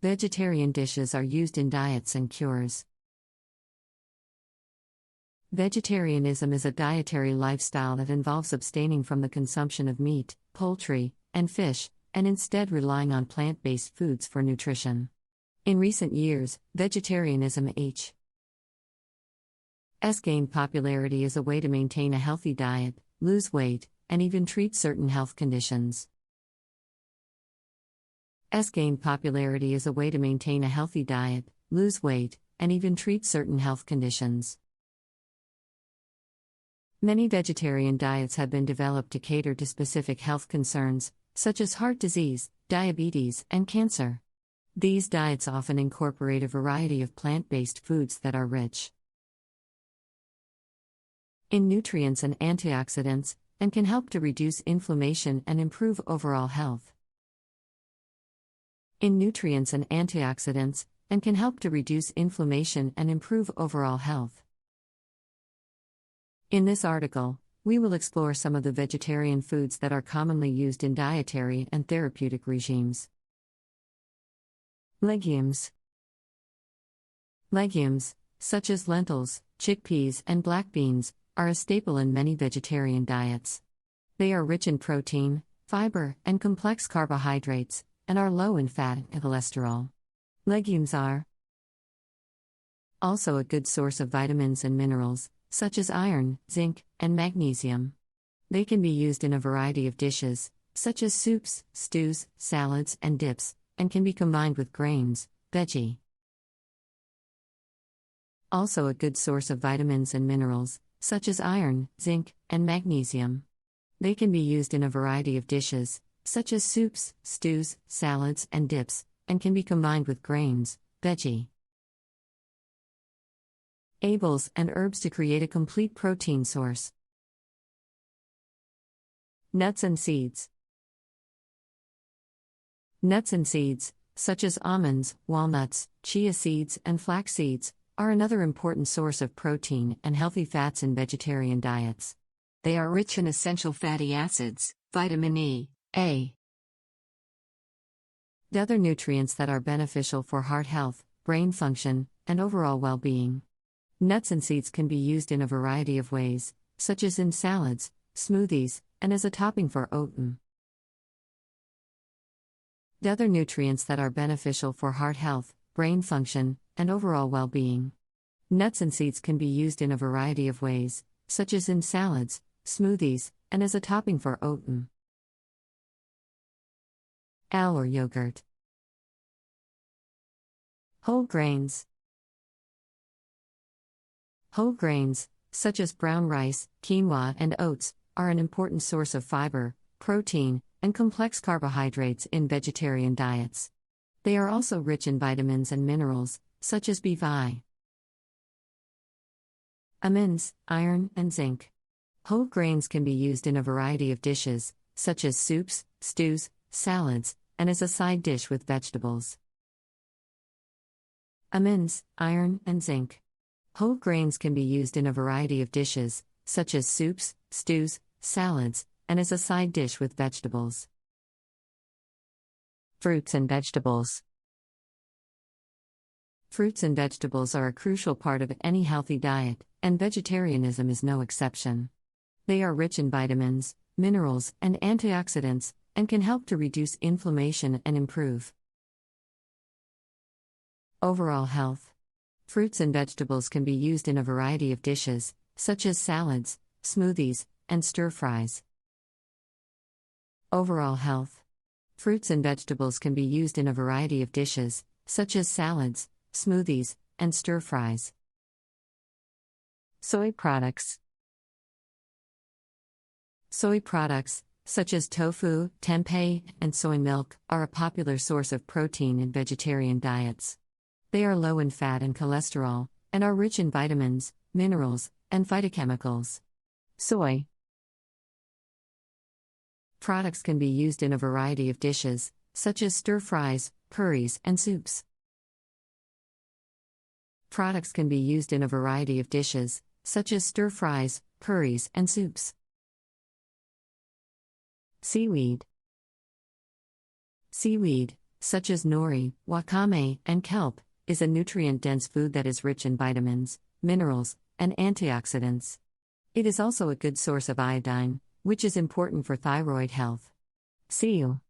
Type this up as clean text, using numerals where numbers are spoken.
Vegetarian dishes are used in diets and cures. Vegetarianism is a dietary lifestyle that involves abstaining from the consumption of meat, poultry, and fish, and instead relying on plant-based foods for nutrition. In recent years, vegetarianism has gained popularity as a way to maintain a healthy diet, lose weight, and even treat certain health conditions. Gained popularity as a way to maintain a healthy diet, lose weight, and even treat certain health conditions. Many vegetarian diets have been developed to cater to specific health concerns, such as heart disease, diabetes, and cancer. These diets often incorporate a variety of plant-based foods that are rich in nutrients and antioxidants, and can help to reduce inflammation and improve overall health. In nutrients and antioxidants, and can help to reduce inflammation and improve overall health. In this article, we will explore some of the vegetarian foods that are commonly used in dietary and therapeutic regimes. Legumes. Legumes, such as lentils, chickpeas, and black beans, are a staple in many vegetarian diets. They are rich in protein, fiber, and complex carbohydrates, and are low in fat and cholesterol. Legumes are also a good source of vitamins and minerals, such as iron, zinc, and magnesium. They can be used in a variety of dishes, such as soups, stews, salads, and dips, and can be combined with grains, veggie. Also a good source of vitamins and minerals, such as iron, zinc, and magnesium. They can be used in a variety of dishes, such as soups, stews, salads, and dips, and can be combined with grains, veggie. Edibles and herbs to create a complete protein source. Nuts and seeds. Nuts and seeds, such as almonds, walnuts, chia seeds, and flax seeds, are another important source of protein and healthy fats in vegetarian diets. They are rich in essential fatty acids, vitamin E, A, and other nutrients that are beneficial for heart health, brain function, and overall well-being. Nuts and seeds can be used in a variety of ways, such as in salads, smoothies, and as a topping for oatmeal. The other nutrients that are beneficial for heart health, brain function, and overall well-being. Nuts and seeds can be used in a variety of ways, such as in salads, smoothies, and as a topping for oatmeal. Or yogurt. Whole grains. Whole grains, such as brown rice, quinoa, and oats, are an important source of fiber, protein, and complex carbohydrates in vegetarian diets. They are also rich in vitamins and minerals, such as B vitamins, iron, and zinc. Whole grains can be used in a variety of dishes, such as soups, stews, salads, and as a side dish with vegetables. Iron, and zinc. Whole grains can be used in a variety of dishes, such as soups, stews, salads, and as a side dish with vegetables. Fruits and vegetables. Fruits and vegetables are a crucial part of any healthy diet, and vegetarianism is no exception. They are rich in vitamins, minerals, and antioxidants, and can help to reduce inflammation and improve overall health. Fruits and vegetables can be used in a variety of dishes, such as salads, smoothies, and stir-fries. Overall health. Fruits and vegetables can be used in a variety of dishes, such as salads, smoothies, and stir-fries. Soy products. Soy products, such as tofu, tempeh, and soy milk, are a popular source of protein in vegetarian diets. They are low in fat and cholesterol, and are rich in vitamins, minerals, and phytochemicals. Soy products can be used in a variety of dishes, such as stir-fries, curries, and soups. Products can be used in a variety of dishes, such as stir-fries, curries, and soups. Seaweed. Seaweed, such as nori, wakame, and kelp, is a nutrient-dense food that is rich in vitamins, minerals, and antioxidants. It is also a good source of iodine, which is important for thyroid health. See you.